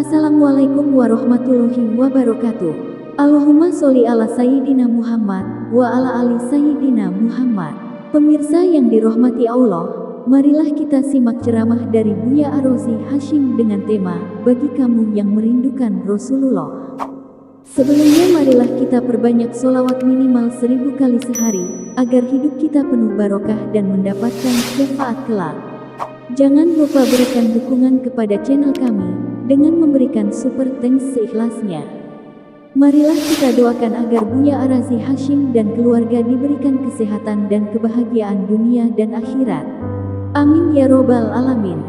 Assalamualaikum warahmatullahi wabarakatuh. Allahumma sholli ala Sayyidina Muhammad wa ala ali Sayyidina Muhammad. Pemirsa yang dirahmati Allah, marilah kita simak ceramah dari Buya Ar-Razi Hasyim dengan tema Bagi Kamu Yang Merindukan Rasulullah. Sebelumnya marilah kita perbanyak sholawat minimal 1000 kali sehari, agar hidup kita penuh barokah dan mendapatkan syafaat kelak. Jangan lupa berikan dukungan kepada channel kami dengan memberikan super thanks seikhlasnya. Marilah kita doakan agar Buya Ar-Razi Hasyim dan keluarga diberikan kesehatan dan kebahagiaan dunia dan akhirat. Amin ya robbal alamin.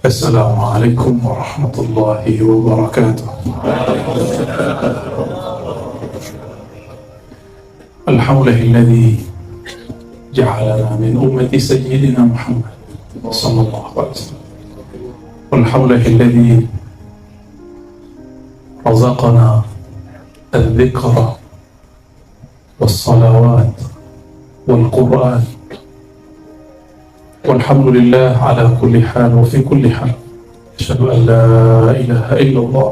Assalamualaikum warahmatullahi wabarakatuh. Alhamdulillahilladzi ja'alana min ummati sayyidina Muhammad sallallahu alaihi wasallam. Alhamdulillahilladzi razaqana al-dhikra was-salawat wal-Qur'an. Walhamdulillah ala kulli hal wa fi kulli hal. Asyhadu an la ilaha illallah,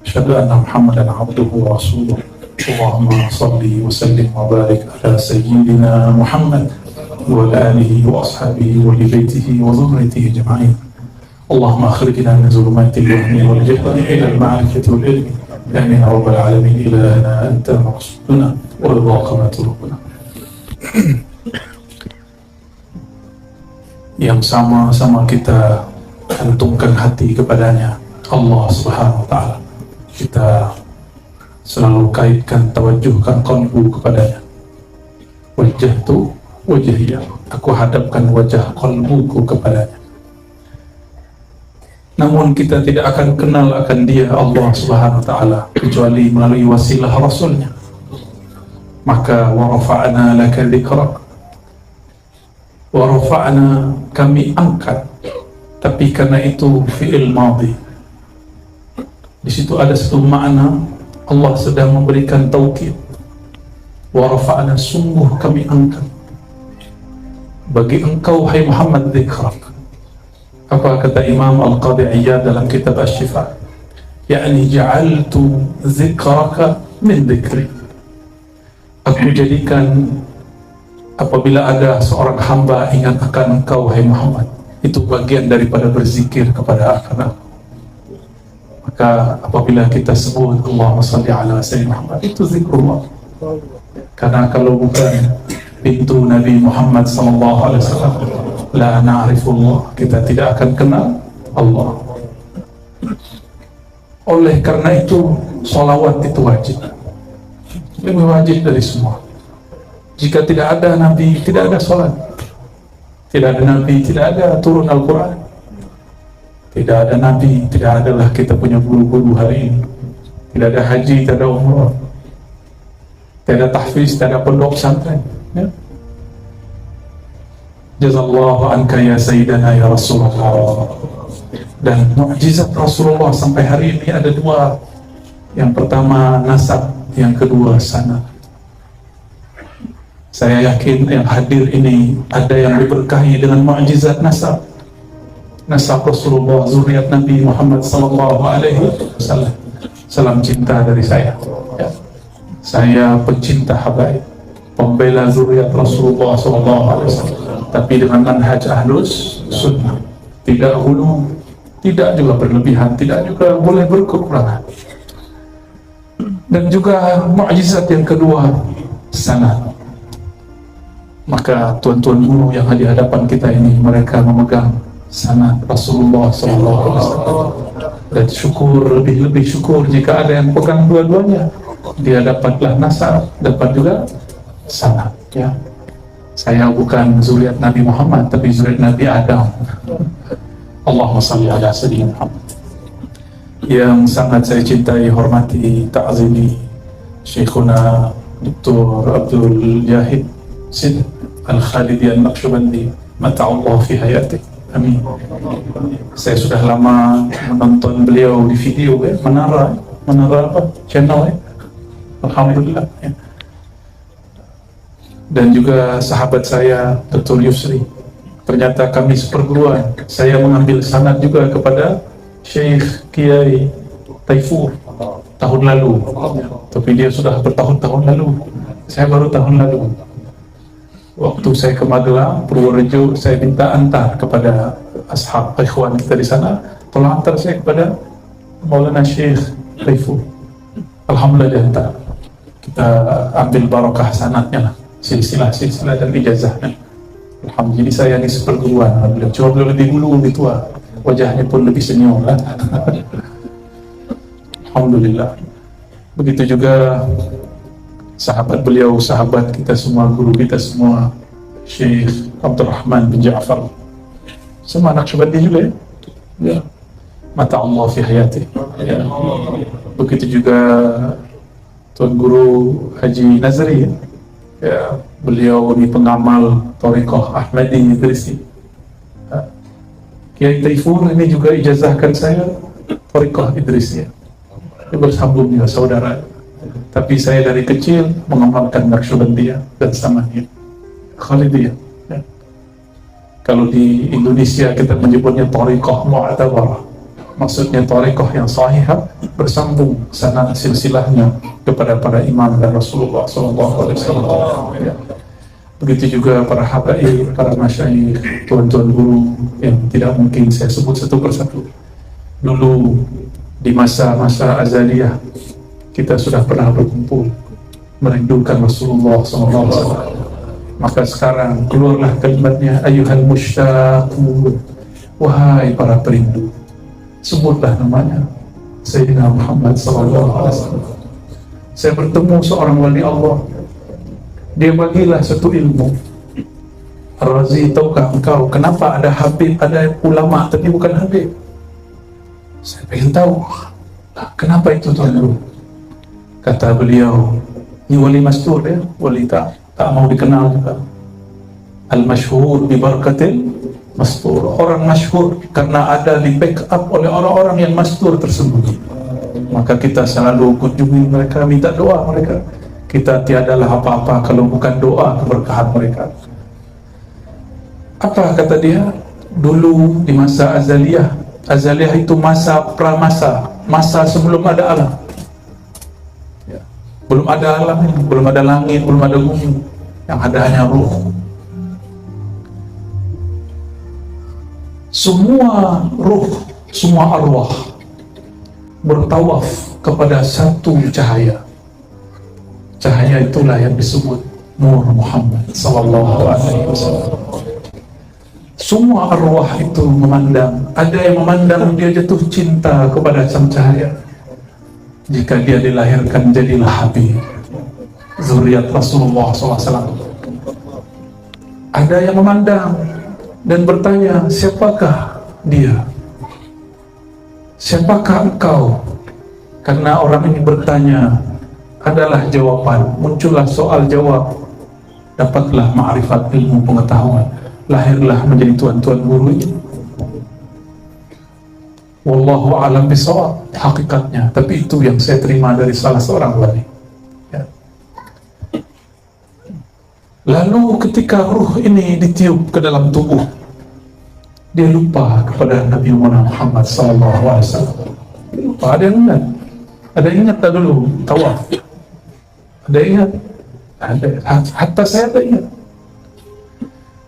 asyhadu anna Muhammadan abduhu wa rasuluh. Allahumma salli wa sallim wa barik ala sayyidina Muhammad wa ala alihi wa ashabihi wa li baitihi wa dhurriyyatihi ajma'in. Allahumma akhrijna min zulumatil wahmi wal jahli ila al-ma'rifati wal ilmi. Amin ya rabbal alamin. Ilahana anta maqsuduna wa ridhaka matlubuna. Yang sama-sama kita gantungkan hati kepadanya, Allah Subhanahu wa Ta'ala. Kita selalu kaitkan, tawajuhkan qalbu kepadanya. Wajjahtu wajhiya, aku hadapkan wajah qalbuku kepadanya. Namun kita tidak akan kenal akan dia, Allah Subhanahu wa Ta'ala, kecuali melalui wasilah Rasulnya. Maka wa rafa'na laka dzikrak, wa rafa'na, kami angkat, tapi karena itu fi'il madhi. Di situ ada satu makna, Allah sedang memberikan taukid. Wa rafa'na, sungguh kami angkat bagi engkau hai Muhammad dzikrak. Apa kata Imam Al-Qadhi Iyad dalam kitab Asy-Syifa? Yakni ja'altu dzikraka min dzikri. Aku jadikan apabila ada seorang hamba ingat akan engkau hai Muhammad, itu bagian daripada berzikir kepada aku. Maka apabila kita sebut Allahumma shalli ala sayyidina Muhammad, itu zikrullah. Karena kalau bukan pintu Nabi Muhammad sallallahu alaihi wasallam, la na'rifullah, kita tidak akan kenal Allah. Oleh karena itu sholawat itu wajib, lebih wajib dari semua. Jika tidak ada Nabi, tidak ada sholat. Tidak ada Nabi, tidak ada turun Al-Quran. Tidak ada Nabi, tidak adalah kita punya guru-guru hari ini. Tidak ada haji, tidak ada umrah, tidak ada tahfiz, tidak ada pondok pesantren, ya? Jazallahu anka ya Sayyidana ya Rasulullah. Dan mukjizat Rasulullah sampai hari ini ada dua. Yang pertama nasab, yang kedua sanad. Saya yakin yang hadir ini ada yang diberkahi dengan mukjizat nasab. Nasab Rasulullah, zuriat Nabi Muhammad sallallahu alaihi wasallam. Salam cinta dari saya, ya. Saya pecinta habaib, pembela zuriat Rasulullah sallallahu alaihi wasallam, tapi dengan manhaj ahlus sunnah. Tidak hulu, tidak juga berlebihan, tidak juga boleh berkekurangan. Dan juga mukjizat yang kedua, sanad. Maka tuan-tuan guru yang di hadapan kita ini, mereka memegang sanad Rasulullah SAW. Dan syukur, lebih syukur jika ada yang pegang dua-duanya. Dia dapatlah nasab, dapat juga sanad, ya. Saya bukan zuriat Nabi Muhammad, tapi zuriat Nabi Adam. Allahumma salli ala sayyidina Muhammad. Yang sangat saya cintai, hormati, ta'zimi Syekhuna Dr. Abdul Jahid Sid Al-Khalidi Al-Naqsyabandi, mata'allah fi hayati. Amin. Saya sudah lama menonton beliau di video, ya. Menara apa? Channel, ya. Alhamdulillah, ya. Dan juga sahabat saya Dr. Yusri. Ternyata kami seperguruan. Saya mengambil sanad juga kepada Syekh Kiai Taifur tahun lalu, tapi dia sudah bertahun-tahun lalu. Saya baru tahun lalu. Waktu saya ke Magelang, Purworejo, saya minta antar kepada ashab ikhwan kita di sana, tolong antar saya kepada Maulana Syekh Taifur. Alhamdulillah dia hantar. Kita ambil barakah sanatnya lah, silsilah dan ijazahnya. Alhamdulillah, jadi saya ini seperguruan. Alhamdulillah, cuma beliau lebih dulu, lebih tua, wajahnya pun lebih senior lah. Alhamdulillah. Begitu juga sahabat beliau, sahabat kita semua, guru kita semua, Syekh Abdurrahman bin Ja'far, semua anak syubadi juga ya. Ya. Mata Allah fi hayati. Ya. Begitu juga Tuan Guru Haji Nazri ya. Ya, beliau ini pengamal Thariqah Ahmadi Idrisi. Kiai Taifur ini juga ijazahkan saya Thariqah Idrisi ya. Dia bersambung juga saudara. Tapi saya dari kecil mengamalkan Naqsyabandiyah dan Samaniyah, Khalidiyah ya. Kalau di Indonesia kita menyebutnya Thariqah Mu'tabarah, maksudnya thariqah yang sahihah, bersambung sanad silsilahnya kepada para imam dan Rasulullah SAW ya. Begitu juga para habaib, para masyayikh, tuan-tuan guru yang tidak mungkin saya sebut satu persatu. Dulu di masa-masa azaliyah kita sudah pernah berkumpul merindukan Rasulullah SAW. Maka sekarang keluarlah kalimatnya, ayyuhal mushtaqun, wahai para perindu, sebutlah namanya Sayyidina Muhammad SAW. Saya bertemu seorang wali Allah, dia bagilah satu ilmu. Ar-Razi, tahukah engkau kenapa ada habib, ada ulama tapi bukan habib? Saya ingin tahu, kenapa itu Tuan Guru? Kata beliau, ini wali mastur ya, wali tak mau dikenal juga. Al-masyhur bi barakatil mastur, orang masyhur karena ada di backup oleh orang-orang yang mastur tersebut. Maka kita selalu kunjungi mereka, minta doa mereka. Kita tiadalah apa-apa kalau bukan doa keberkahan mereka. Apa kata dia? Dulu di masa azaliyah, azaliyah itu masa pramasa, masa sebelum ada alam. Belum ada alam ini, belum ada langit, belum ada bumi, yang ada hanya ruh. Semua ruh, semua arwah bertawaf kepada satu cahaya. Cahaya itulah yang disebut Nur Muhammad sallallahu alaihi wasallam. Semua arwah itu memandang, ada yang memandang dia jatuh cinta kepada sang cahaya. Jika dia dilahirkan jadilah Habib, zuriat Rasulullah SAW. Ada yang memandang dan bertanya, siapakah dia? Siapakah engkau? Karena orang ini bertanya, adalah jawaban, muncullah soal jawab, dapatlah ma'rifat ilmu pengetahuan, lahirlah menjadi tuan-tuan guru ini. Wallahu a'lam bishawab hakikatnya, tapi itu yang saya terima dari salah seorang wali ya. Lalu ketika ruh ini ditiup ke dalam tubuh, dia lupa kepada Nabi Muhammad SAW. Lupa, ada yang ingat? Ada yang ingat tak dulu tawaf? Ada yang ingat? Ada, hatta saya tak ingat.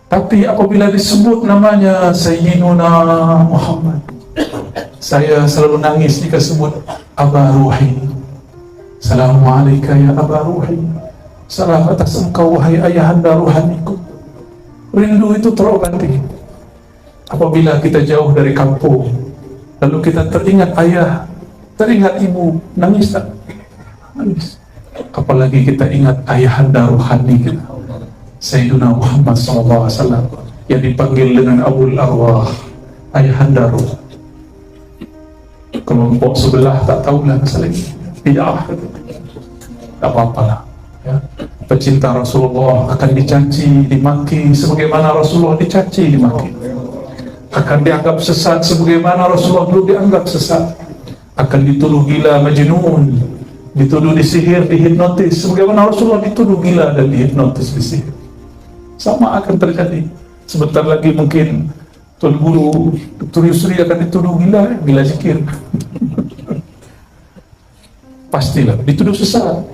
Tapi apabila disebut namanya Sayyidina Muhammad, saya selalu nangis jika sebut Aba Ruhi. Assalamualaikum ya Aba Ruhi. Salam atas engkau wahai ayahanda ruhaniku. Rindu itu terobati. Apabila kita jauh dari kampung, lalu kita teringat ayah, teringat ibu, nangis tak? Nangis. Apalagi kita ingat ayahanda ruhani kita, Sayyidina Muhammad SAW, yang dipanggil dengan Abul Arwah, ayahanda ruh. Kelompok sebelah tak tahulah masalah ini, tidak apa-apalah ya. Pecinta Rasulullah akan dicaci, dimaki sebagaimana Rasulullah dicaci, dimaki. Akan dianggap sesat sebagaimana Rasulullah dulu dianggap sesat. Akan dituduh gila, majnun, dituduh disihir, dihipnotis sebagaimana Rasulullah dituduh gila dan dihipnotis, disihir. Sama akan terjadi. Sebentar lagi mungkin Tuan Guru Dr. Yusri akan dituduh gila zikir. Pastilah dituduh sesat.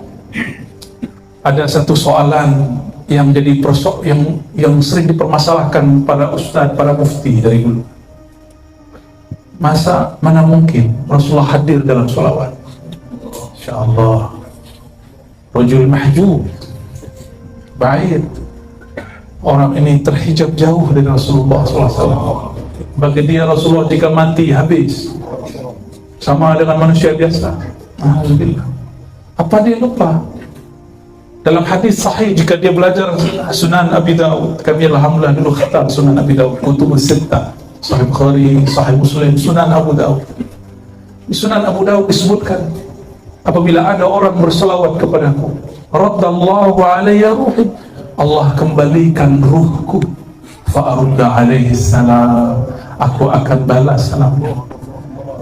Ada satu soalan yang jadi yang sering dipermasalahkan para ustaz, para mufti dari dulu. Mana mungkin Rasulullah hadir dalam sholawat? InsyaAllah rajul mahjub, baik, orang ini terhijab jauh dari Rasulullah SAW. Bagi dia Rasulullah jika mati habis, sama dengan manusia biasa. Alhamdulillah. Apa dia lupa? Dalam hadis sahih, jika dia belajar Sunan Abi Daud, kami alhamdulillah dulu khatam Sunan Abi Daud, Kutubus Sittah, Sahih Bukhari, Sahih Muslim, Sunan Abu Daud. Di Sunan Abu Daud disebutkan, apabila ada orang berselawat kepadaku, raddallahu alayya ruhi, Allah kembalikan ruhku, fa'arudda alaihi salam, aku akan balas salamnya.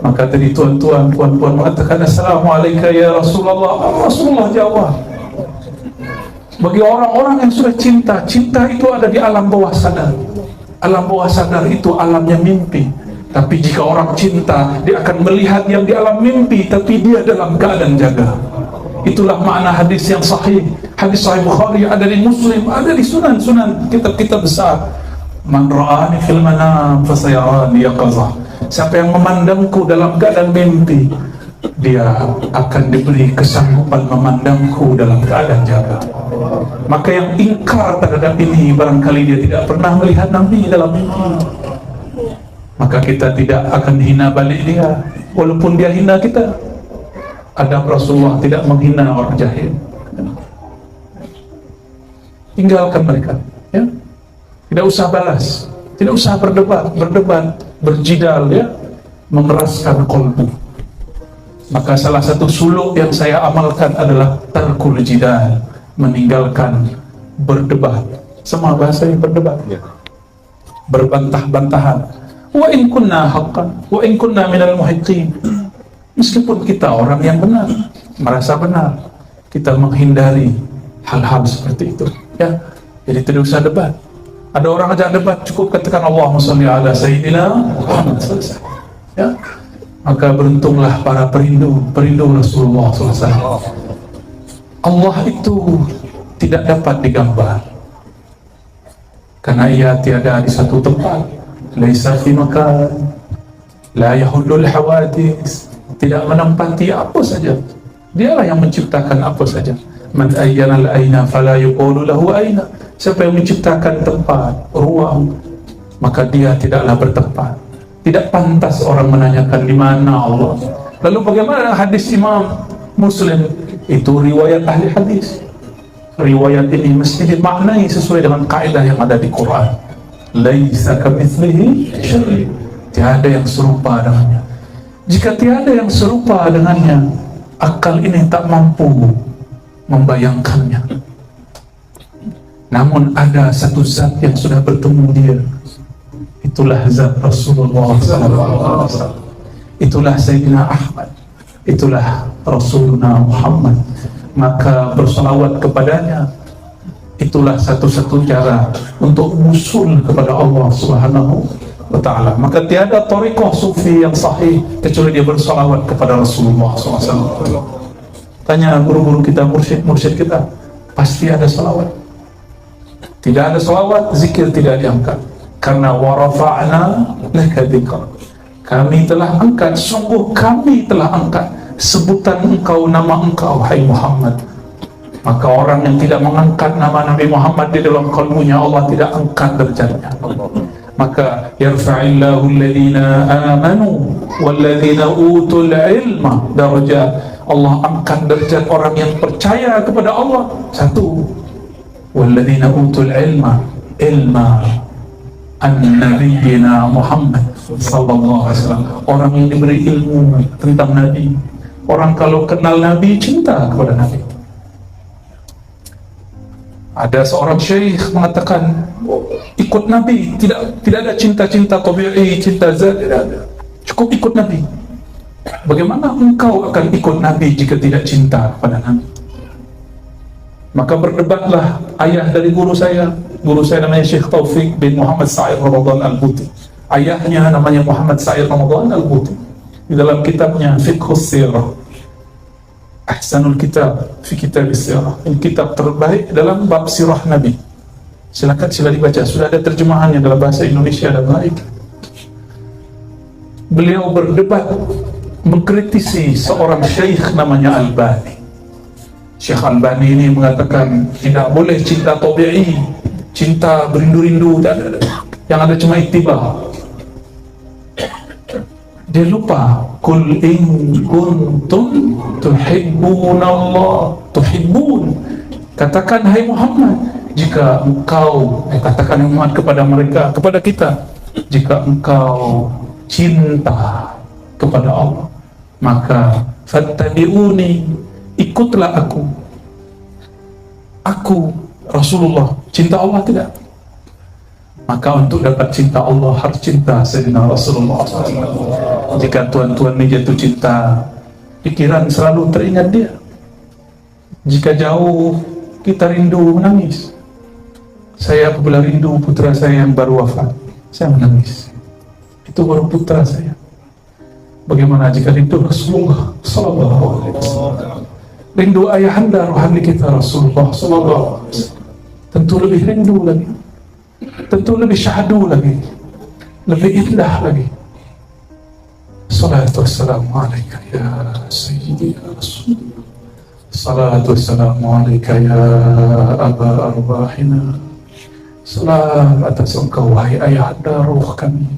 Maka tadi tuan-tuan, puan-puan mengatakan, assalamualaikum ya Rasulullah. Rasulullah jawab. Bagi orang-orang yang sudah cinta, cinta itu ada di alam bawah sadar. Alam bawah sadar itu alamnya mimpi. Tapi jika orang cinta, dia akan melihat yang di alam mimpi, tapi dia dalam keadaan jaga. Itulah makna hadis yang sahih. Hadis Sahih Bukhari, ada di Muslim, ada di Sunan-Sunan, kitab-kitab besar. Man ra'ani fil manam fasayarani yaqazah. Siapa yang memandangku dalam keadaan mimpi, dia akan diberi kesanggupan memandangku dalam keadaan jaga. Maka yang ingkar terhadap ini, barangkali dia tidak pernah melihat Nabi dalam mimpi, maka kita tidak akan hina balik dia, walaupun dia hina kita. Adab Rasulullah tidak menghina orang jahil. Tinggalkan mereka, ya. Tidak usah balas, tidak usah berdebat, berjidal, ya, memeraskan kolbu. Maka salah satu suluk yang saya amalkan adalah tarkul jidal, meninggalkan berdebat. Semua bahasa yang berdebat, berbantah-bantahan. Wa in kunna haqqan, wa in kunna minal muhiqqin. Meskipun kita orang yang benar, merasa benar, kita menghindari hal-hal seperti itu, ya. Jadi tidak usah debat. Ada orang ajak debat, cukup katakan Allahumma sholli ala sayyidina Muhammad, selesai, ya. Maka beruntunglah para perindu Rasulullah SAW. Allah itu tidak dapat digambar, karena ia tiada di satu tempat. Laisa fi makan, la yahullul hawadis, tidak menempati apa saja. Dialah yang menciptakan apa saja. Man ayyana al-aina fala yuqulu lahu aina. Siapa yang menciptakan tempat, ruang, maka dia tidaklah bertempat. Tidak pantas orang menanyakan di mana Allah. Lalu bagaimana hadis Imam Muslim? Itu riwayat ahli hadis. Riwayat ini mesti dimaknai sesuai dengan kaidah yang ada di Quran. Laisa kamitslihi syai'. Tiada yang serupa dengannya. Jika tiada yang serupa dengannya, akal ini tak mampu membayangkannya. Namun ada satu zat yang sudah bertemu dia. Itulah zat Rasulullah SAW. Itulah Sayyidina Ahmad. Itulah Rasuluna Muhammad. Maka bersalawat kepadanya, itulah satu-satu cara untuk usul kepada Allah Subhanahu wa ta'ala. Maka tiada tariqah sufi yang sahih kecuali dia bersalawat kepada Rasulullah SAW. Tanya guru-guru kita, mursyid kita, pasti ada salawat. Tidak ada salawat, zikir tidak diangkat. Karena warafa'na laka dzikra, kami telah angkat, sungguh kami telah angkat sebutan engkau, nama engkau, hai Muhammad. Maka orang yang tidak mengangkat nama Nabi Muhammad di dalam kalbunya, Allah tidak angkat derajatnya. Maka yarfa'illahu alladhina amanu walladhina utul ilma darajat. Allah angkat derajat orang yang percaya kepada Allah. Satu, walladhina utul ilma an-nabiyyina Muhammad sallallahu alaihi wasallam. Orang yang diberi ilmu tentang Nabi. Orang kalau kenal Nabi, cinta kepada Nabi. Ada seorang syekh mengatakan, ikut Nabi, tidak ada cinta-cinta tabi'i, cinta zat, tidak ada. Cukup ikut Nabi. Bagaimana engkau akan ikut Nabi jika tidak cinta kepada Nabi? Maka berdebatlah ayah dari guru saya namanya Syekh Taufik bin Muhammad Sa'id Ramadan Al-Buti. Ayahnya namanya Muhammad Sa'id Ramadan Al-Buti. Di dalam kitabnya Fiqhus Sirah, Ahsanul Kitab fi Kitab Sirah, ini kitab terbaik dalam bab sirah Nabi. Silakan sila dibaca, sudah ada terjemahannya dalam bahasa Indonesia dan baik. Beliau berdebat, mengkritisi seorang syekh namanya Albani. Syekh Albani ini mengatakan tidak boleh cinta tabi'i, cinta berindu-rindu, tak ada. Yang ada cuma ittiba. Dia lupa, kul in kuntum tuhibbunallah, tuhibbun. Katakan hai Muhammad, jika engkau, katakan Muhammad kepada mereka, kepada kita, jika engkau cinta kepada Allah, maka fattabi'uni, ikutlah aku. Aku Rasulullah, cinta Allah tidak? Maka untuk dapat cinta Allah harus cinta Sayyidina Rasulullah SAW. Jika tuan-tuan ini jatuh cinta, pikiran selalu teringat dia. Jika jauh, kita rindu menangis. Saya apabila rindu putra saya yang baru wafat, saya menangis. Itu baru putra saya. Bagaimana jika rindu Rasulullah Sallallahu Alaihi Wasallam? Rindu ayahanda rohani kita Rasulullah Sallallahu Alaihi Wasallam, tentu lebih rindu lagi, tentu lebih syahdu lagi, lebih indah lagi. Salatu wassalamu alaika ya Sayyidi ya Rasulullah. Salatu wassalamu alaika ya Aba Arwahina. Salam atas engkau wahai ayahanda ruh kami,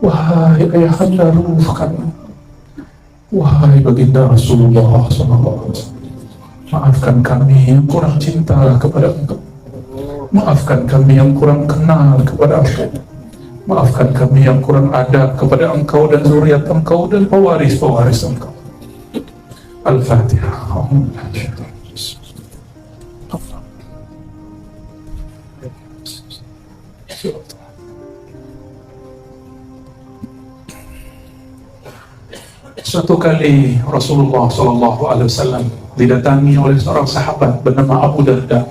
wahai ayahanda ruh kami, wahai baginda Rasulullah SAW. Maafkan kami yang kurang cinta kepada engkau, maafkan kami yang kurang kenal kepada engkau, maafkan kami yang kurang adab kepada engkau dan zuriat engkau dan pewaris-pewaris engkau. Al-Fatihah. Suatu kali Rasulullah SAW didatangi oleh seorang sahabat bernama Abu Darda.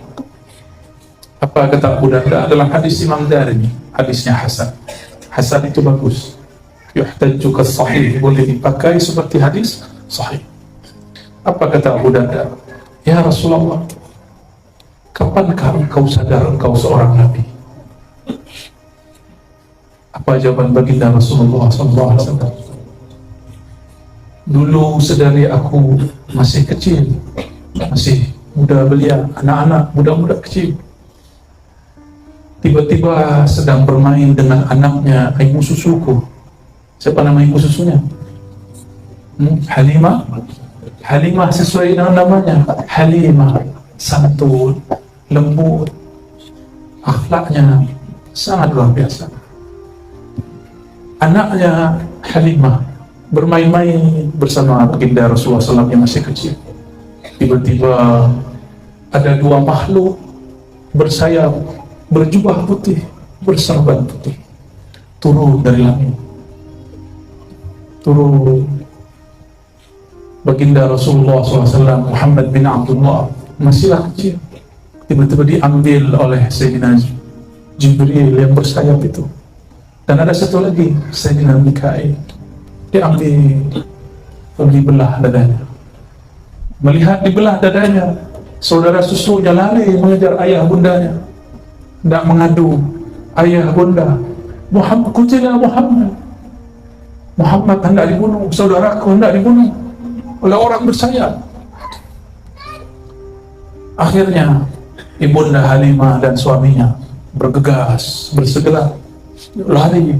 Apa kata Abu Darda? Dalam hadis Imam Darimi, hadisnya Hasan. Hasan itu bagus, yuhtajju kas-sahih, boleh dipakai seperti hadis sahih. Apa kata Abu Darda? Ya Rasulullah, kapankah engkau sadar engkau seorang nabi? Apa jawaban baginda Rasulullah SAW? Dulu sedari aku masih kecil, masih muda belia, anak-anak muda-muda kecil, tiba-tiba sedang bermain dengan anaknya ibu susuku. Siapa nama ibu susunya? Halimah. Halimah sesuai dengan namanya, Halimah, santun, lembut, akhlaknya sangat luar biasa. Anaknya Halimah bermain-main bersama baginda Rasulullah SAW yang masih kecil. Tiba-tiba ada dua makhluk bersayap, berjubah putih, berserban putih, turun dari langit. Turun. Baginda Rasulullah SAW, Muhammad bin Abdullah, masihlah kecil. Tiba-tiba diambil oleh Sayyidina Jibril yang bersayap itu. Dan ada satu lagi, Sayyidina Mikail. Diambil, dibelah dadanya. Melihat dibelah dadanya, saudara susunya lari mengejar ayah bundanya, tidak mengadu ayah bunda. Muhammad, kutilah Muhammad. Muhammad hendak dibunuh, saudaraku hendak dibunuh oleh orang bersayap. Akhirnya ibunda Halimah dan suaminya bergegas, bersegera lari.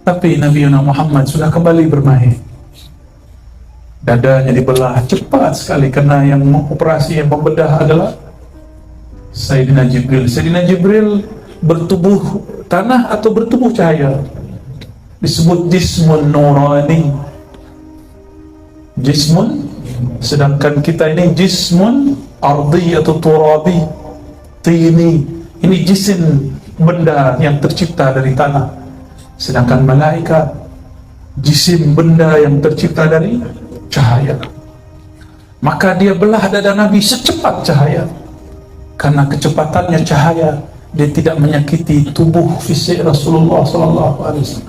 Tapi Nabi Muhammad sudah kembali bermain. Dadanya dibelah cepat sekali karena yang mengoperasi, yang membedah adalah Sayyidina Jibril. Sayyidina Jibril bertubuh tanah atau bertubuh cahaya, disebut jismun nurani. Jismun, sedangkan kita ini jismun ardi atau turabi, tini. Ini jisim, benda yang tercipta dari tanah. Sedangkan malaikat jisim, benda yang tercipta dari cahaya. Maka dia belah dada Nabi secepat cahaya, karena kecepatannya cahaya dia tidak menyakiti tubuh fisik Rasulullah SAW.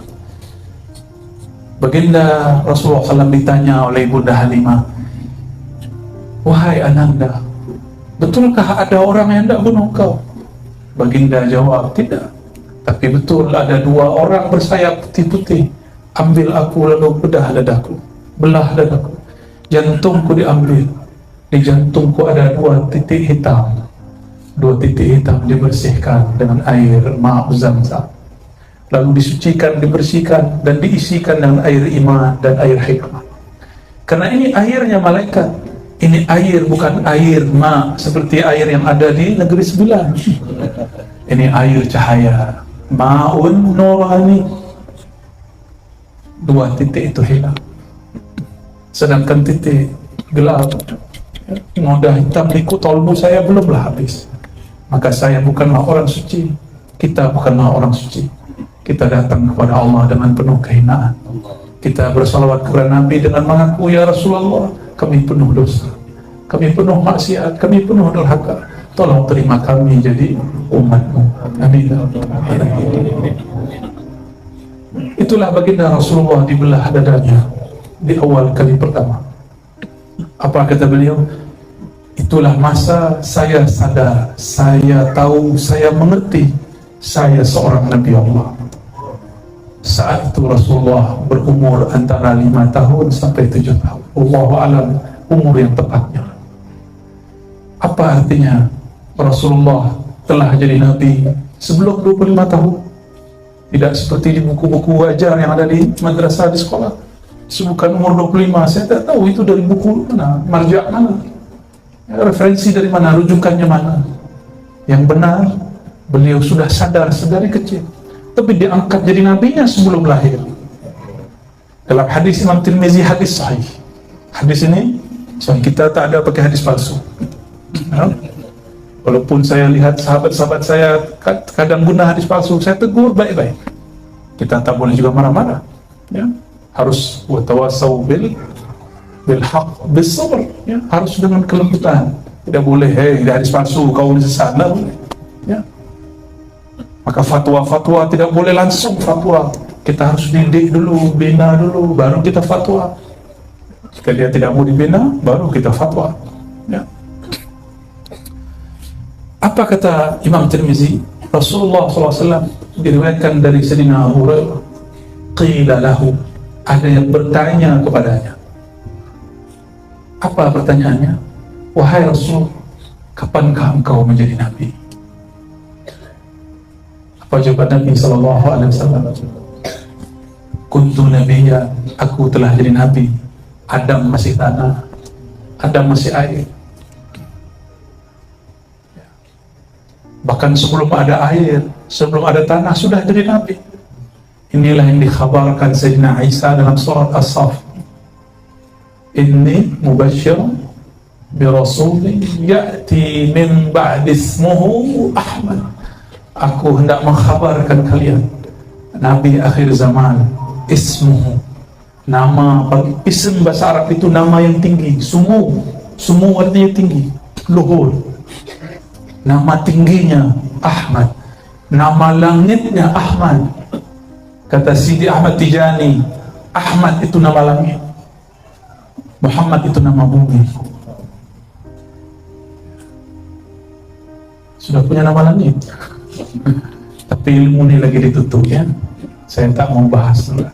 Baginda Rasulullah SAW ditanya oleh Ibunda Halimah, wahai Ananda, betulkah ada orang yang tidak bunuh kau? Baginda jawab, tidak, tapi betul ada 2 orang bersayap putih-putih. Ambil aku lalu belah dadaku, jantungku diambil, di jantungku ada 2 titik hitam. 2 titik hitam dibersihkan dengan air ma' Zamzam, lalu disucikan, dibersihkan dan diisikan dengan air iman dan air hikmah. Karena ini airnya malaikat, ini air bukan air ma' seperti air yang ada di negeri 9. Ini air cahaya, ma'un nurani. 2 titik itu hilang, sedangkan titik gelap, noda hitam di kutolbu saya belumlah habis. Maka saya bukanlah orang suci, kita bukanlah orang suci. Kita datang kepada Allah dengan penuh kehinaan. Kita bersalawat kepada Nabi dengan mengaku, ya Rasulullah, kami penuh dosa, kami penuh maksiat, kami penuh durhaka. Tolong terima kami jadi umat-Mu. Amin. Itulah baginda Rasulullah dibelah dadanya di awal kali pertama. Apa kata beliau? Itulah masa saya sadar, saya tahu, saya mengerti, saya seorang Nabi Allah. Saat itu Rasulullah berumur antara 5 tahun sampai 7 tahun. Allahu a'lam umur yang tepatnya. Apa artinya Rasulullah telah jadi Nabi sebelum 25 tahun? Tidak seperti di buku-buku ajar yang ada di madrasah, di sekolah. Sebutkan umur 25, saya tak tahu itu dari buku mana, marja' mana, referensi dari mana, rujukannya mana. Yang benar, beliau sudah sadar sedari kecil, tapi diangkat jadi nabinya sebelum lahir. Dalam hadis Imam Tirmizi, hadis sahih. Hadis ini, soal kita tak ada pakai hadis palsu. Walaupun saya lihat sahabat-sahabat saya kadang guna hadis palsu, saya tegur baik-baik. Kita tak boleh juga marah-marah, ya. Harus watawasau bil haq bis sabr, ya. Harus dengan kelembutan. Tidak boleh, hadis palsu kau sesat, tidak boleh, ya. Maka fatwa-fatwa tidak boleh langsung fatwa. Kita harus didik dulu, bina dulu, baru kita fatwa. Jika dia tidak mau dibina, baru kita fatwa, ya. Apa kata Imam Tirmizi? Rasulullah SAW diriwayatkan dari Sayyidina Abu Hurairah, qila lahu, ada yang bertanya kepadanya. Apa pertanyaannya? Wahai Rasul, kapankah engkau menjadi Nabi? Apa jawaban Nabi SAW? Kuntu nabiyya, aku telah jadi Nabi. Adam masih tanah, Adam masih air. Bahkan sebelum ada air, sebelum ada tanah, sudah jadi Nabi. Inilah yang dikhabarkan Sayyidina Isa dalam surat As-Saff. Inni mubasyir bi rasulin ya'ti min ba'di ismuhu Ahmad. Aku hendak mengkhabarkan kalian Nabi akhir zaman, ismuhu, nama, ism bahasa Arab itu nama yang tinggi. Sumu artinya tinggi, luhur. Nama tingginya Ahmad, nama langitnya Ahmad. Kata Sidi Ahmad Tijani, Ahmad itu nama langit, Muhammad itu nama bumi. Sudah punya nama langit, tapi ilmu ini lagi ditutup, ya. Saya tak mau bahas dulu.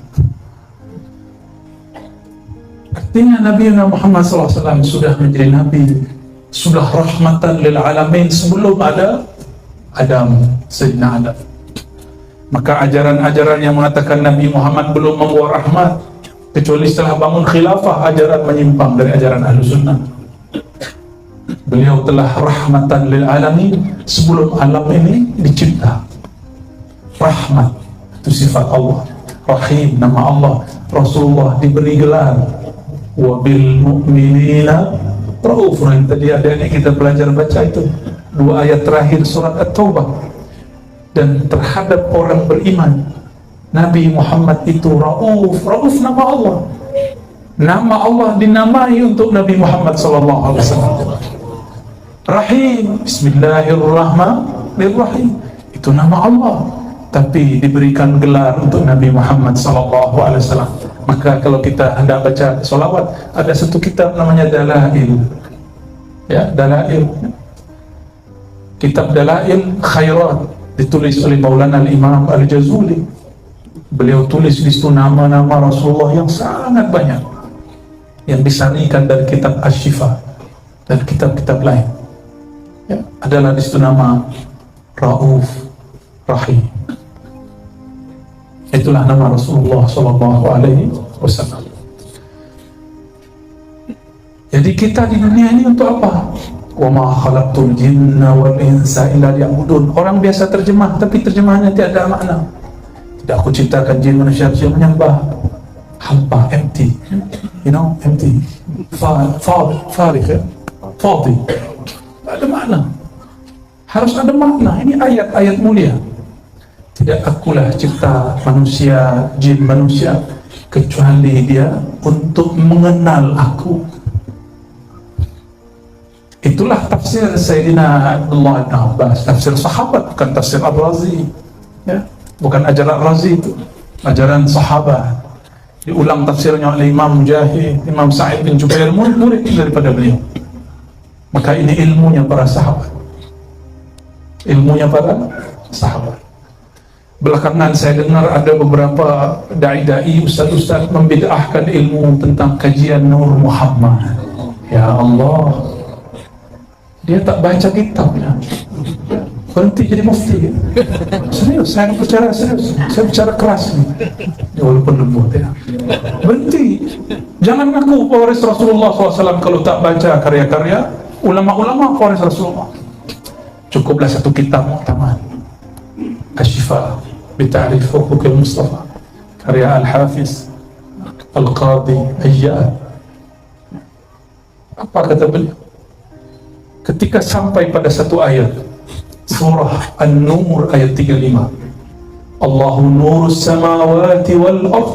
Artinya Nabi Muhammad SAW sudah menjadi Nabi, sudah rahmatan lil alamin sebelum ada Adam, Sayyidina Adam. Maka ajaran-ajaran yang mengatakan Nabi Muhammad belum membawa rahmat, kecuali setelah bangun khilafah, ajaran menyimpang dari ajaran Ahlussunnah. Beliau telah rahmatan lil alamin sebelum alam ini dicipta. Rahmat itu sifat Allah, Rahim nama Allah. Rasulullah diberi gelar wabil mu'minina Rauf. Yang tadi ada yang kita belajar baca itu 2 ayat terakhir surat At-Taubah. Dan terhadap orang beriman, Nabi Muhammad itu Rauf. Rauf nama Allah. Nama Allah dinamai untuk Nabi Muhammad SAW. Rahim, Bismillahirrahmanirrahim. Itu nama Allah, tapi diberikan gelar untuk Nabi Muhammad SAW. Maka kalau kita hendak baca solawat, ada satu kitab namanya Dalail, ya, Dalail, kitab Dalail Khairat, ditulis oleh Maulana Al-Imam Al-Jazuli. Beliau tulis di situ nama-nama Rasulullah yang sangat banyak, yang disarikan dari kitab Asy-Syifa dan kitab-kitab lain. Ya, adalah di situ nama Rauf, Rahim. Itulah nama Rasulullah SAW. Jadi kita di dunia ini untuk apa? Wa ma khalaqtul jinna wal insa illa liya'budun. Orang biasa terjemah, tapi terjemahannya tiada makna. Tidak aku ciptakan jin manusia yang menyembah, hampa, empty, you know, empty, farid, fadhi. Tak ada makna. Harus ada makna. Ini ayat-ayat mulia. Tidak akulah cipta manusia, jin manusia, kecuali dia untuk mengenal aku. Itulah tafsir Sayyidina Abdullah bin Abbas, tafsir sahabat, bukan tafsir Ar-Razi, ya, bukan ajaran Razi, itu ajaran sahabat. Diulang tafsirnya oleh Imam Mujahid, Imam Sa'id bin Jubair, murid daripada beliau. Maka ini ilmunya para sahabat, ilmunya para sahabat. Belakangan saya dengar ada beberapa dai-dai, ustaz-ustaz membid'ahkan ilmu tentang kajian Nur Muhammad. Ya Allah, dia tak baca kitabnya, berhenti jadi mufti. Serius, saya bicara serius, saya bicara keras nih, walaupun lembut ya. Berhenti, jangan ngaku pewaris Rasulullah SAW kalau tak baca karya-karya ulama-ulama pewaris Rasulullah. Cukuplah satu kitab muktamad, Asy-Syifa bi Ta'rif Huquqil Mustafa, karya Al-Hafiz Al-Qadhi Ayyad. Apa kata beliau ketika sampai pada satu ayat surah An-Nur ayat 35? Allahu nurus samawati wal ard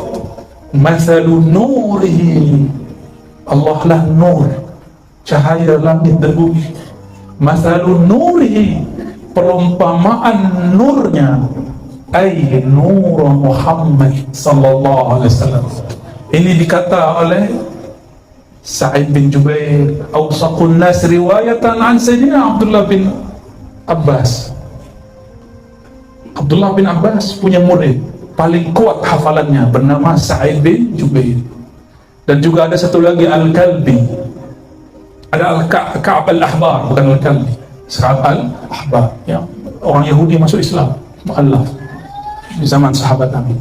mathalu nurihi. Allah lah nur, cahaya langit dan bumi. Mathalu nurihi, perumpamaan nurnya, ay nur Muhammad sallallahu alaihi wasallam. Ini dikata oleh Sa'id bin Jubair, awsaqun nas riwayatan an Sayyidina Abdullah bin Abbas. Abdullah bin Abbas punya murid paling kuat hafalannya bernama Sa'id bin Jubair. Dan juga ada satu lagi Al-Kalbi, ada Al-Ka'ab Al-Ahbar, bukan Al-Kalbi, Ka'ab Al-Ahbar, ya, orang Yahudi masuk Islam, mu'allaf di zaman sahabat Nabi.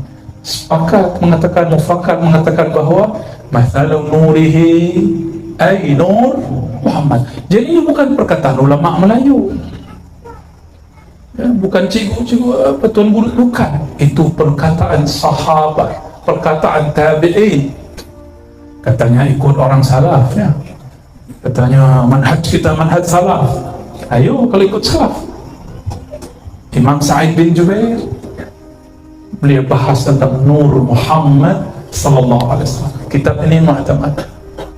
Sepakat mengatakan, mufakat mengatakan bahawa mathalu nurihi ay nur Muhammad. Jadi ini bukan perkataan ulama Melayu, ya, bukan cikgu-cikgu tuan guru, bukan. Itu perkataan sahabat, perkataan tabi'in. Katanya ikut orang salaf, ya. Katanya manhaj kita manhaj salaf. Ayo kalau ikut salaf. Imam Sa'id bin Jubair, beliau bahas tentang Nur Muhammad sallallahu alaihi wasallam. Kitab ini mu'tamad,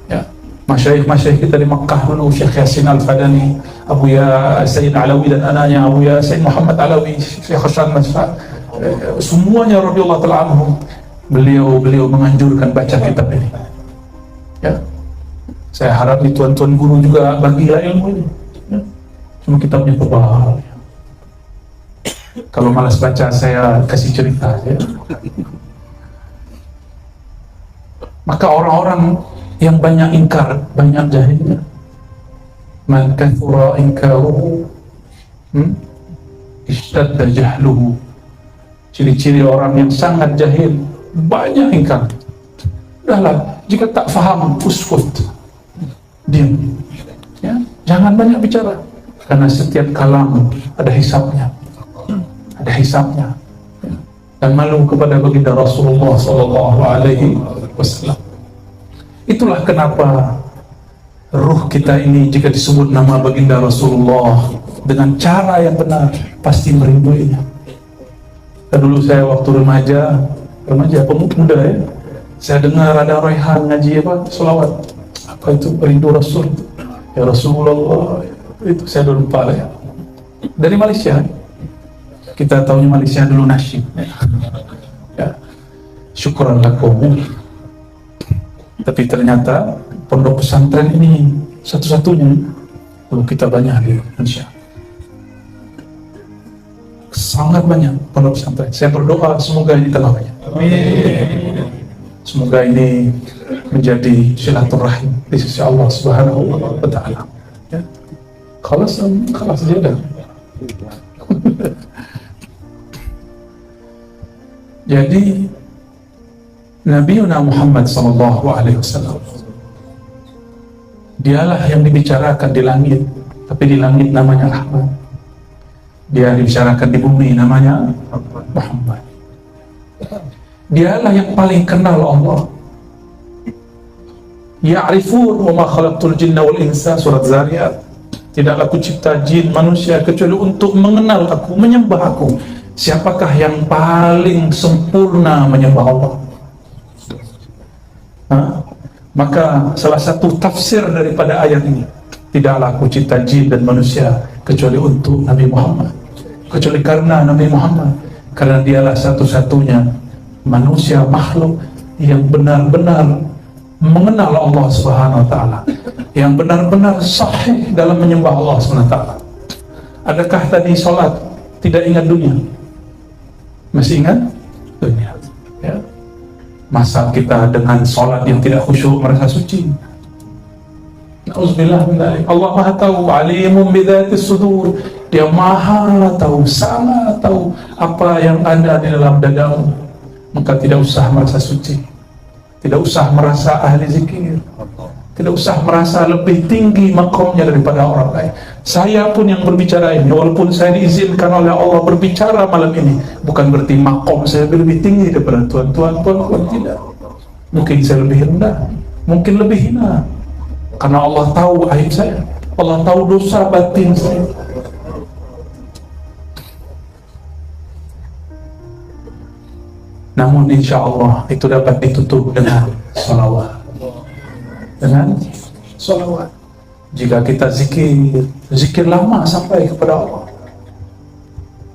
ya. Masyayikh kita di Makkah dulu, Syekh Yasin Al-Fadani, Abu Ya Sayyid Alawi dan anaknya Abu Ya Sayyid Muhammad Alawi, Syekh Hasan Masfah, semuanya radhiyallahu ta'ala anhum, beliau menganjurkan baca kitab ini, ya. Saya harap ni tuan-tuan guru juga bagilah ilmu ini, ya. Cuma kitabnya tebal, ya. Kalau malas baca saya kasih cerita, ya. Maka orang-orang yang banyak ingkar, banyak jahilnya. Man kathura inkaruhu ishtadda jahluhu. Ciri-ciri orang yang sangat jahil, banyak ingkar. Udahlah, jika tak faham, uskut, diam, ya. Jangan banyak bicara, karena setiap kalam ada hisabnya, ada hisabnya, ya. Dan malu kepada baginda Rasulullah sallallahu alaihi wasallam. Itulah kenapa ruh kita ini jika disebut nama baginda Rasulullah dengan cara yang benar pasti merinduinya. Dan dulu saya waktu remaja pemuda, ya, saya dengar ada Raihan ngaji apa, selawat, apa itu, rindu Rasul, ya Rasulullah, itu saya lupa lah, ya. Dari Malaysia, Kita tahunya Malaysia dulu nasyid. Ya. Syukuran lakum. Tapi ternyata pondok pesantren ini satu-satunya. Kalau kita banyak di Indonesia. Sangat banyak pondok pesantren. Saya berdoa semoga ini tambah banyak. Amin. Semoga ini menjadi silaturahim di sisi Allah Subhanahu wa Ta'ala. Ya. Khalas saja dah. Jadi Nabi Muhammad SAW, dialah yang dibicarakan di langit, tapi di langit namanya Ahmad. Dia dibicarakan di bumi namanya Muhammad. Dialah yang paling kenal Allah. Ya'rifun wa ma khalaqtul jinna wal insa, surat Zariyat. Tidaklah aku cipta jin manusia kecuali untuk mengenal aku, menyembah aku. Siapakah yang paling sempurna menyembah Allah? Maka salah satu tafsir daripada ayat ini, tidaklah aku cipta jin dan manusia kecuali untuk Nabi Muhammad, kecuali karena Nabi Muhammad, karena dialah satu-satunya manusia makhluk yang benar-benar mengenal Allah Subhanahu wa Ta'ala, yang benar-benar sahih dalam menyembah Allah Subhanahu wa Ta'ala. Adakah tadi sholat tidak ingat dunia? Masih ingat dunia? Ya. Masa kita dengan sholat yang tidak khusyuk merasa suci? Na'udzubillah min dzalik. Allah Maha tahu, alimun bidzatis sudur. Dia Maha tahu, sangat tahu apa yang ada di dalam dadamu. Maka tidak usah merasa suci, tidak usah merasa ahli zikir, tidak usah merasa lebih tinggi makomnya daripada orang lain. Saya pun yang berbicara ini, walaupun saya diizinkan oleh Allah berbicara malam ini, bukan berarti makom saya lebih tinggi daripada tuan-tuan, tidak. Mungkin saya lebih rendah, mungkin lebih hina, karena Allah tahu aib saya, Allah tahu dosa batin saya. Namun insya Allah itu dapat ditutup dengan salawat. Dengan salawat. Jika kita zikir lama sampai kepada Allah.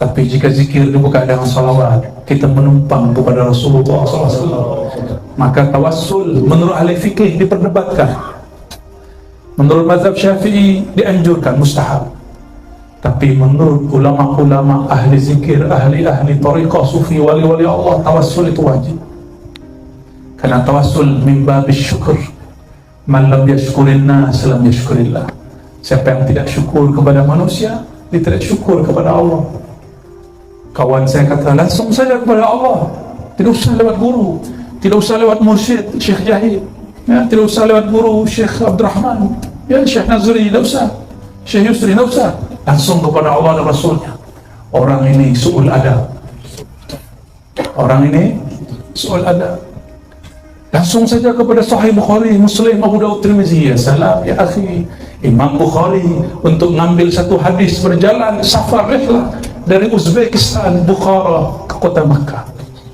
Tapi jika zikir dibuka dengan salawat, kita menumpang kepada Rasulullah SAW. Maka tawassul menurut ahli fikih diperdebatkan. Menurut mazhab Syafi'i dianjurkan, mustahab. Tapi menurut ulama-ulama ahli zikir, ahli-ahli tariqah, sufi, wali-wali Allah, tawassul itu wajib. Karena tawassul min babis syukur. Man lam yashkurin nas lam yashkurillah. Siapa yang tidak syukur kepada manusia, dia tidak syukur kepada Allah. Kawan saya kata, langsung saja kepada Allah, tidak usah lewat guru, tidak usah lewat mursyid Syekh Jahid, ya, tidak usah lewat guru Syekh Abdurrahman, ya, Syekh Nazri, tidak usah, Syekh Yusri, tidak usah, langsung kepada Allah dan Rasulnya. Orang ini su'ul adab, orang ini su'ul adab. Langsung saja kepada Sahih Bukhari, Muslim, Abu Daud, Tirmizi. Ya salam, ya akhi, Imam Bukhari untuk ngambil satu hadis berjalan safar rihlah dari Uzbekistan, Bukhara ke kota Makkah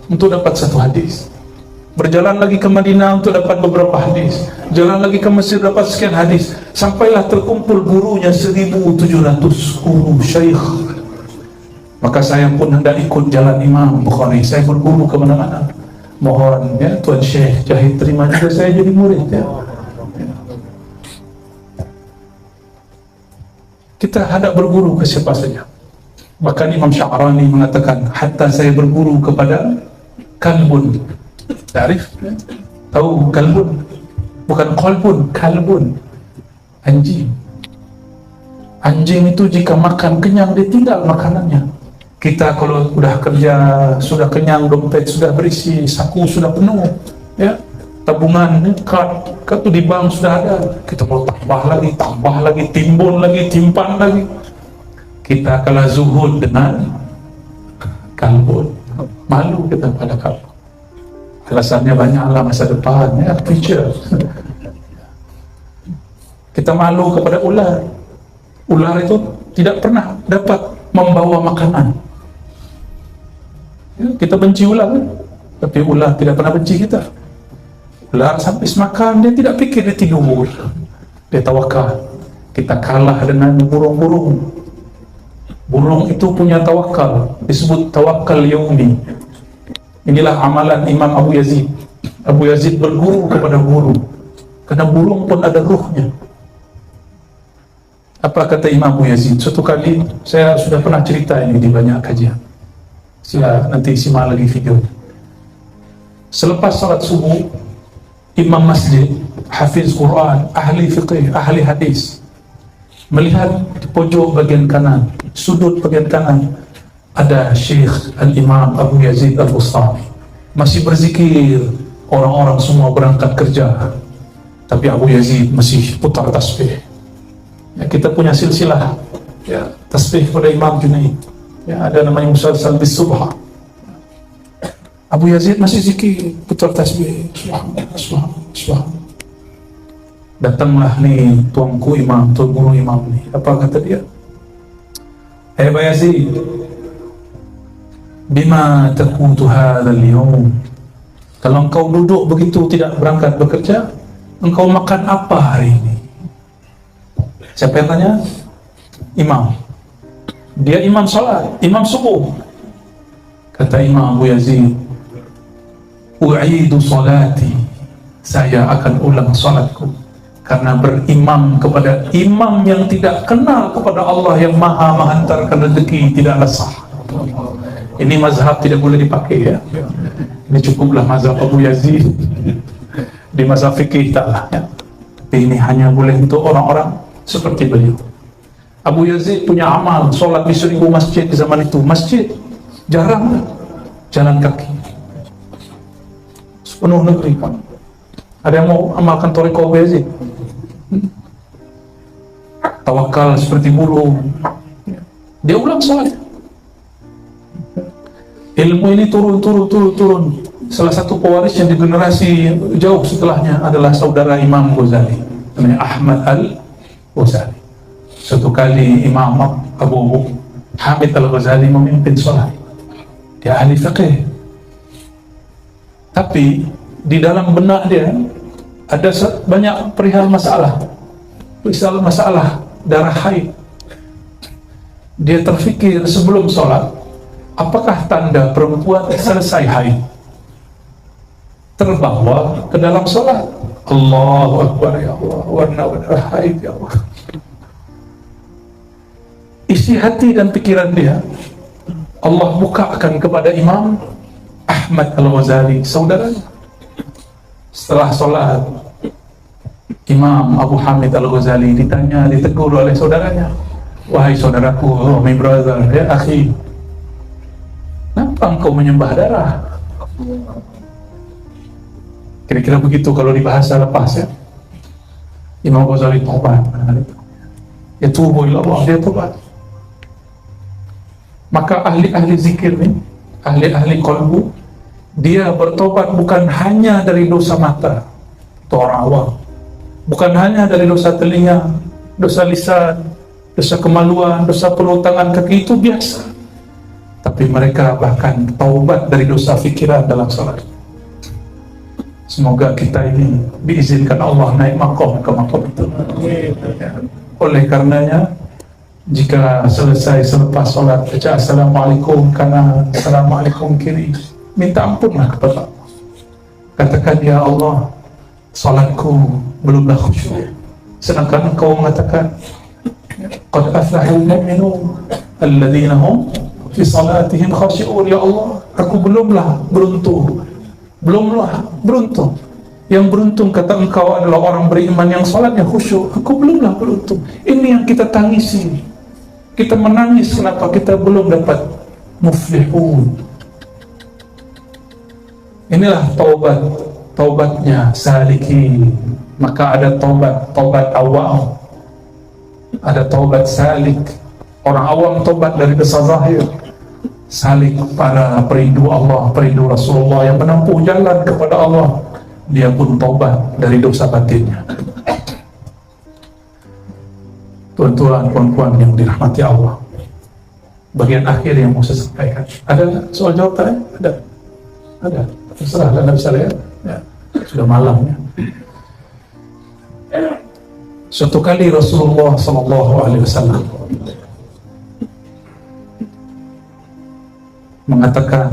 untuk dapat satu hadis. Berjalan lagi ke Madinah untuk dapat beberapa hadis. Jalan lagi ke Mesir dapat sekian hadis. Sampailah terkumpul gurunya 1.700 guru syekh. Maka saya pun hendak ikut jalan Imam Bukhari. Saya berguru ke mana-mana. Mohon ya Tuan Syekh Jahid terima juga saya jadi murid ya. Kita hendak berguru ke siapa saja. Bahkan Imam Sya'rani mengatakan, hatta saya berguru kepada kalbun. Ta'rif? Tahu kalbun? Bukan qalbun, kalbun. Anjing. Anjing itu jika makan kenyang dia tinggal makanannya. Kita kalau sudah kerja, sudah kenyang, dompet sudah berisi, saku sudah penuh, ya, tabungan, kartu di bank sudah ada, kita mau tambah lagi, timbun lagi, timpan lagi. Kita kalah zuhud dengan kalbun, malu kita pada kalbun. Alasannya banyaklah, masa depan, ya, future. Kita malu kepada ular. Ular itu tidak pernah dapat membawa makanan. Ya, kita benci ular, tapi ular tidak pernah benci kita. Ular sampai makan, dia tidak pikir, dia tidur, dia tawakal. Kita kalah dengan burung-burung. Burung itu punya tawakal, disebut tawakal yaumi. Inilah amalan Imam Abu Yazid. Abu Yazid berguru kepada burung, karena burung pun ada ruhnya. Apa kata Imam Abu Yazid? Suatu kali, saya sudah pernah cerita ini di banyak kajian, sila nanti simak lagi video. Selepas salat subuh, imam masjid, hafiz Quran, ahli fiqih, ahli hadis, melihat di pojok bagian kanan, sudut bagian kanan, ada Syekh Al-Imam Abu Yazid Al-Bustami masih berzikir. Orang-orang semua berangkat kerja, tapi Abu Yazid masih putar tasbih. Ya, kita punya silsilah ya, tasbih pada Imam Junaid ya, ada namanya musalsal bis subha. Abu Yazid masih zikir, putar tasbih, subhanallah, subhanallah, subhanallah. Datanglah nih tuanku imam, tuan guru imam nih. Apa kata dia? Abu Yazid, bima taqutu hadzal yawm? Kalau engkau duduk begitu tidak berangkat bekerja, engkau makan apa hari ini? Siapa yang tanya? Imam. Dia imam salat, imam subuh. Kata Imam Abu Yazid, u'idu salati, saya akan ulang salatku, karena berimam kepada imam yang tidak kenal kepada Allah yang maha menghantarkan rezeki tidaklah sah. Ini mazhab tidak boleh dipakai ya. Ini cukuplah mazhab Abu Yazid. Di mazhab fikih taklah ya. Tapi ini hanya boleh untuk orang-orang seperti beliau. Abu Yazid punya amal solat di 1000 masjid di zaman itu. Masjid jarang, jalan kaki sepenuh negeri Pak. Ada yang mau amalkan thariqah Abu Yazid? Tawakal seperti burung. Dia ulang salat. Ilmu ini turun. Salah satu pewaris yang di generasi jauh setelahnya adalah saudara Imam Ghazali, namanya Ahmad Al-Ghazali. Suatu kali Imam Abu Hamid Al-Ghazali memimpin sholat. Dia ahli fiqih, tapi di dalam benak dia ada banyak perihal masalah darah haid. Dia terfikir sebelum sholat, apakah tanda perempuan selesai haid? Terbawa ke dalam sholat. Allahu Akbar, ya Allah, warna haid, ya Allah. Isi hati dan pikiran dia Allah bukakan kepada Imam Ahmad Al-Ghazali, saudaranya. Setelah sholat, Imam Abu Hamid Al-Ghazali ditegur oleh saudaranya. Wahai saudaraku, oh my brother, ya akhi, kenapa engkau menyembah darah? Kira-kira begitu kalau di bahasa lepas ya. Imam Ghazali tobat. Ya tubuh ila Allah, dia tobat. Maka ahli-ahli zikir nih, ahli-ahli qalbu, dia bertobat bukan hanya dari dosa mata, itu orang awam. Bukan hanya dari dosa telinga, dosa lisan, dosa kemaluan, dosa perut tangan kaki, itu biasa. Tapi mereka bahkan taubat dari dosa fikiran dalam salat. Semoga kita ini diizinkan Allah naik maqam ke maqam itu. Oleh karenanya, jika selesai selepas sholat baca assalamualaikum kanan, assalamualaikum kiri, minta ampunlah kepada Allah. Katakan, ya Allah, salatku belumlah khusyuk, sedangkan engkau mengatakan qad aflahal mu'minun alladzina hum fi salatihim khashi'un. Ya Allah, aku belumlah beruntung. Yang beruntung kata engkau adalah orang beriman yang salatnya khusyuk. Aku belumlah beruntung. Ini yang kita tangisi. Kita menangis kenapa kita belum dapat muflihun. Inilah taubatnya salikin. Maka ada taubat awam, ada taubat salik. Orang awam taubat dari dosa zahir, salik para perindu Allah, perindu Rasulullah yang menempuh jalan kepada Allah, dia pun taubat dari dosa batinnya. Tuan-tuan, puan-puan yang dirahmati Allah, bagian akhir yang mau saya sampaikan. Ada soal jawab tadi? Ada. Terserah, Anda bisa lihat. Ya, sudah malam ya. Suatu kali Rasulullah SAW mengatakan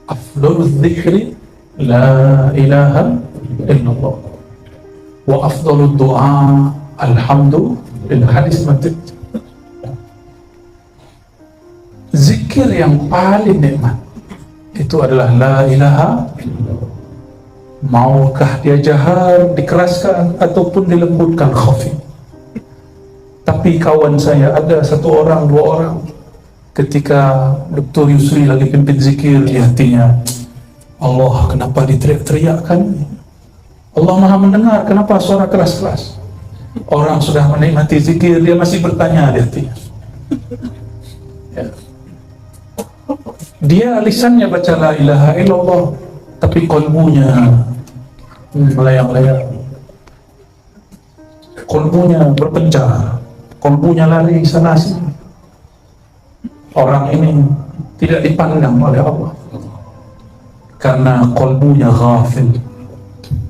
afdhalul dzikri la ilaha illallah wa afdhalud du'a alhamdulillah. Hadis mati. Zikir yang paling nikmat itu adalah la ilaha illallah. Maukah dia jahar, dikeraskan ataupun dilembutkan khafi. Tapi kawan saya ada satu orang, dua orang, ketika Dr. Yusri lagi pimpin zikir di hatinya, Allah kenapa diteriak-teriakkan? Allah maha mendengar, kenapa suara keras-keras? Orang sudah menikmati zikir, dia masih bertanya di hatinya. Ya. Dia lisannya baca la ilaha illallah, tapi kolbunya melayang-layang, kolbunya berpencar, kolbunya lari sana sini. Orang ini tidak dipandang oleh Allah karena kolbunya ghafil.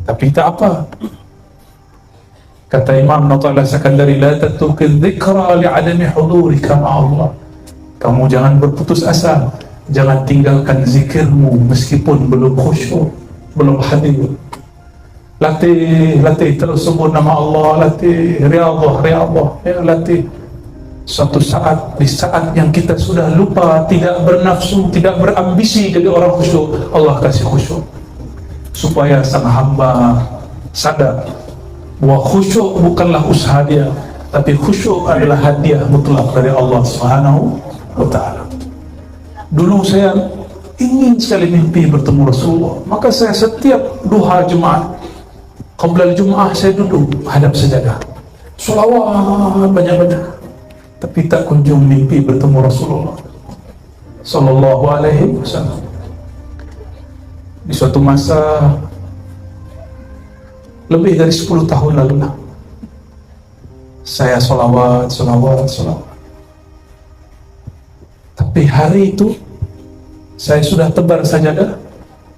Tapi tak apa, kata Imam Nata'ala Sakandari, la tatukil dzikra li'adami hudurika ma'allah. Kamu jangan berputus asa, jangan tinggalkan zikirmu meskipun belum khusyuk, belum hadir. Latih terus sebut nama Allah, latih riyadhah, ya, latih. Suatu saat, di saat yang kita sudah lupa, tidak bernafsu, tidak berambisi jadi orang khusyuk, Allah kasih khusyuk supaya sang hamba sadar bahwa khusyuk bukanlah usaha dia, tapi khusyuk adalah hadiah mutlak dari Allah Subhanahu wa ta'ala. Dulu saya ingin sekali mimpi bertemu Rasulullah, maka saya setiap duha Jumat, qabla Jum'ah, saya duduk hadap sajadah, sholawat banyak-banyak, tapi tak kunjung mimpi bertemu Rasulullah sallallahu alaihi wasallam. Di suatu masa lebih dari 10 tahun lalu lah, saya sholawat. Tapi hari itu saya sudah tebar sajadah,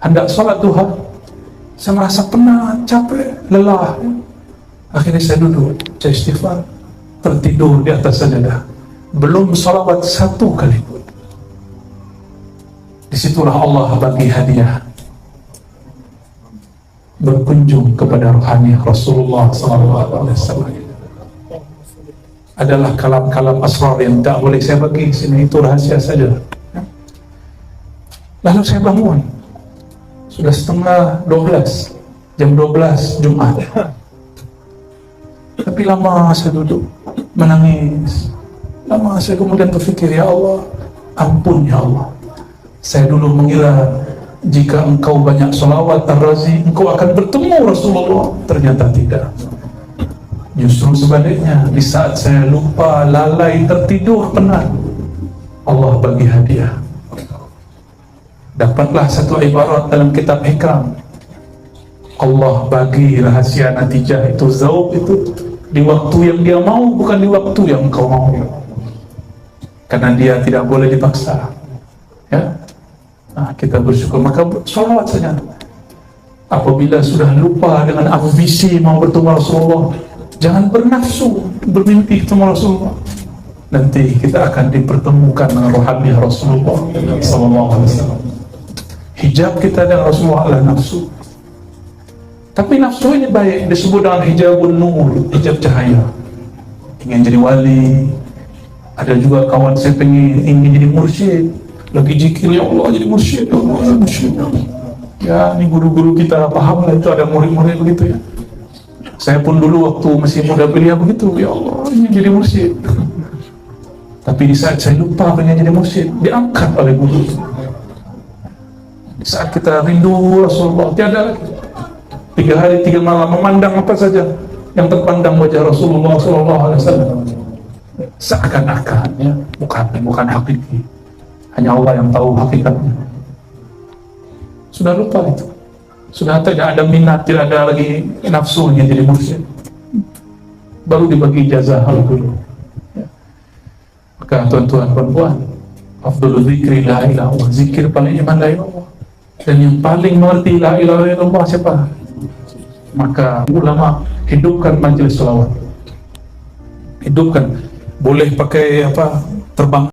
hendak sholat duha, saya merasa penat, capek, lelah. Akhirnya saya duduk, saya istighfar, tertidur di atas sajadah, belum sholawat satu kali pun. Disitulah Allah bagi hadiah, berkunjung kepada rohani Rasulullah SAW. Adalah kalam-kalam asrar yang tak boleh saya bagi sini, itu rahasia saja. Lalu saya bangun, sudah setengah 12, jam 12 Jumat. Tapi lama saya duduk menangis. Lama saya kemudian berpikir, ya Allah, ampun ya Allah, saya dulu mengira jika engkau banyak sholawat ar-razi, engkau akan bertemu Rasulullah. Ternyata tidak. Justru sebaliknya, di saat saya lupa, lalai, tertidur, penat, Allah bagi hadiah. Dapatlah satu ibarat dalam kitab Hikam, Allah bagi rahasia natijah itu, zaub itu, di waktu yang dia mau, bukan di waktu yang engkau mau. Karena dia tidak boleh dipaksa. Ya, nah, kita bersyukur, maka sholawat saja. Apabila sudah lupa dengan ambisi mau bertemu Rasulullah, jangan bernafsu bermimpi ketemu Rasulullah. Nanti kita akan dipertemukan dengan rohani Rasulullah SAW. Hijab kita dengan Rasulullah adalah nafsu. Tapi nafsu ini baik, disebut dengan hijabun nur, hijab cahaya. Ingin jadi wali. Ada juga kawan saya ingin jadi mursyid, lagi zikir, ya Allah jadi mursyid, ya Allah jadi mursyid. Ya, ini guru-guru kita paham lah, itu ada murid-murid begitu ya. Saya pun dulu waktu masih muda belia begitu, ya Allah ingin jadi mursyid. Tapi di saat saya lupa pengen jadi mursyid, diangkat oleh guru. Di saat kita rindu Rasulullah, tiada lagi. 3 hari 3 malam memandang apa saja yang terpandang wajah Rasulullah SAW. Seakan-akan ya, bukan hakiki. Hanya Allah yang tahu hakikatnya. Sudah lupa itu. Sudah tidak ada minat, tidak ada lagi nafsunya jadi mursyid. Baru dibagi ijazah dulu. Ya. Maka tuan-tuan perempuan, afdhalul dzikri la ilaha illallah, zikir paling iman la ilaha illallah. Dan yang paling mengerti la ilaha illallah siapa? Maka ulama hidupkan majelis sholawat. Hidupkan. Boleh pakai terbang